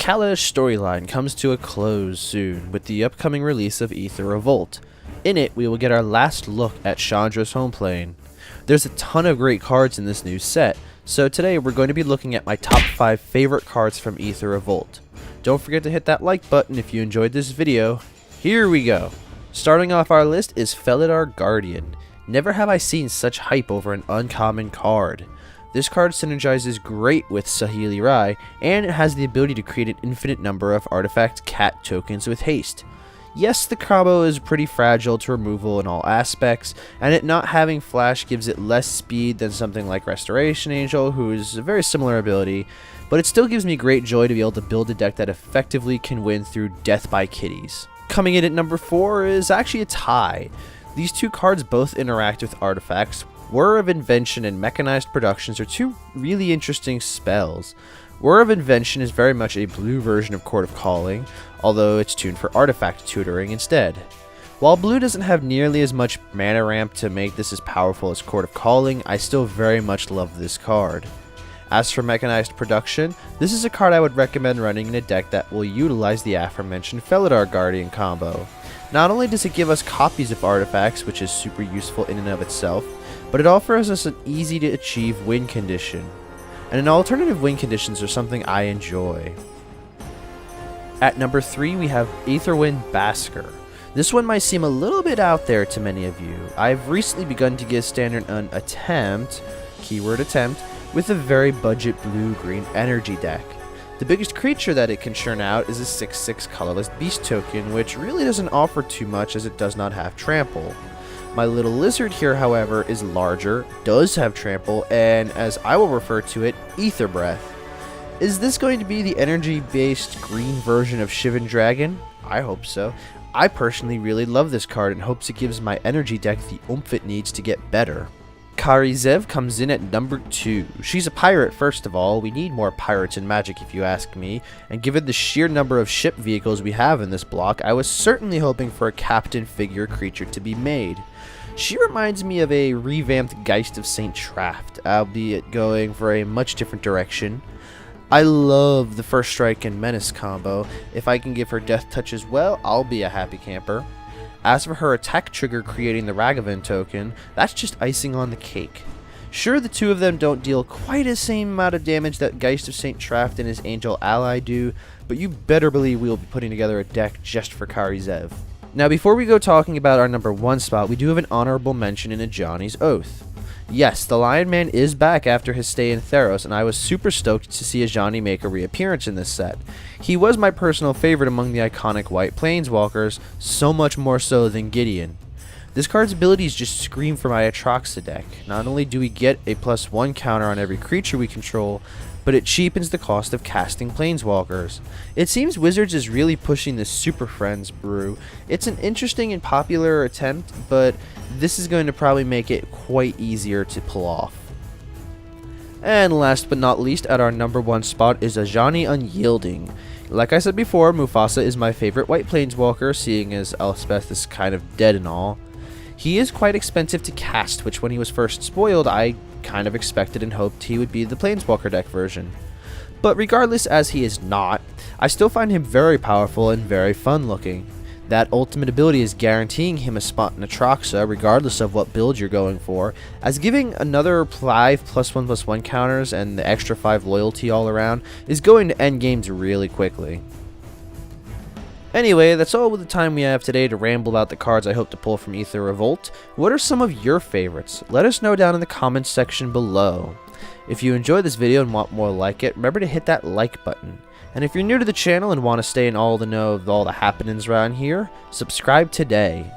Kaladesh storyline comes to a close soon with the upcoming release of Aether Revolt. In it, we will get our last look at Chandra's home plane. There's a ton of great cards in this new set, so today we're going to be looking at my top 5 favorite cards from Aether Revolt. Don't forget to hit that like button if you enjoyed this video. Here we go. Starting off our list is Felidar Guardian. Never have I seen such hype over an uncommon card. This card synergizes great with Saheeli Rai, and it has the ability to create an infinite number of artifact cat tokens with haste. Yes, the combo is pretty fragile to removal in all aspects, and it not having flash gives it less speed than something like Restoration Angel, who is a very similar ability, but it still gives me great joy to be able to build a deck that effectively can win through Death by Kitties. Coming in at number 4 is actually a tie. These two cards both interact with artifacts. Whir of Invention and Mechanized Productions are two really interesting spells. Whir of Invention is very much a blue version of Court of Calling, although it's tuned for artifact tutoring instead. While blue doesn't have nearly as much mana ramp to make this as powerful as Court of Calling, I still very much love this card. As for Mechanized Production, this is a card I would recommend running in a deck that will utilize the aforementioned Felidar Guardian combo. Not only does it give us copies of artifacts, which is super useful in and of itself, but it offers us an easy to achieve win condition. And an alternative win conditions are something I enjoy. At number 3 we have Aetherwind Basker. This one might seem a little bit out there to many of you. I've recently begun to give Standard an attempt, keyword attempt, with a very budget blue-green energy deck. The biggest creature that it can churn out is a 6/6 colorless beast token, which really doesn't offer too much as it does not have trample. My little lizard here, however, is larger, does have trample, and as I will refer to it, Ether Breath. Is this going to be the energy-based green version of Shivan Dragon? I hope so. I personally really love this card and hopes it gives my energy deck the oomph it needs to get better. Kari Zev comes in at number 2. She's a pirate first of all. We need more pirates in Magic if you ask me, and given the sheer number of ship vehicles we have in this block, I was certainly hoping for a captain figure creature to be made. She reminds me of a revamped Geist of St. Traft, albeit going for a much different direction. I love the First Strike and Menace combo. If I can give her Death Touch as well, I'll be a happy camper. As for her attack trigger creating the Ragavan token, that's just icing on the cake. Sure, the two of them don't deal quite the same amount of damage that Geist of St. Traft and his Angel ally do, but you better believe we'll be putting together a deck just for Kari Zev. Now before we go talking about our number 1 spot, we do have an honorable mention in Ajani's Oath. Yes, the Lion Man is back after his stay in Theros, and I was super stoked to see Ajani make a reappearance in this set. He was my personal favorite among the iconic white Planeswalkers, so much more so than Gideon. This card's abilities just scream for my Atraxa deck. Not only do we get a +1 counter on every creature we control, but it cheapens the cost of casting Planeswalkers. It seems Wizards is really pushing this Super Friends brew. It's an interesting and popular attempt, but this is going to probably make it quite easier to pull off. And last but not least, at our number 1 spot is Ajani Unyielding. Like I said before, Mufasa is my favorite white Planeswalker, seeing as Elspeth is kind of dead and all. He is quite expensive to cast, which when he was first spoiled, I kind of expected and hoped he would be the Planeswalker deck version. But regardless as he is not, I still find him very powerful and very fun looking. That ultimate ability is guaranteeing him a spot in Atraxa regardless of what build you're going for, as giving another 5 +1/+1 counters and the extra 5 loyalty all around is going to end games really quickly. Anyway, that's all with the time we have today to ramble about the cards I hope to pull from Aether Revolt. What are some of your favorites? Let us know down in the comments section below. If you enjoyed this video and want more like it, remember to hit that like button. And if you're new to the channel and want to stay in all the know of all the happenings around here, subscribe today.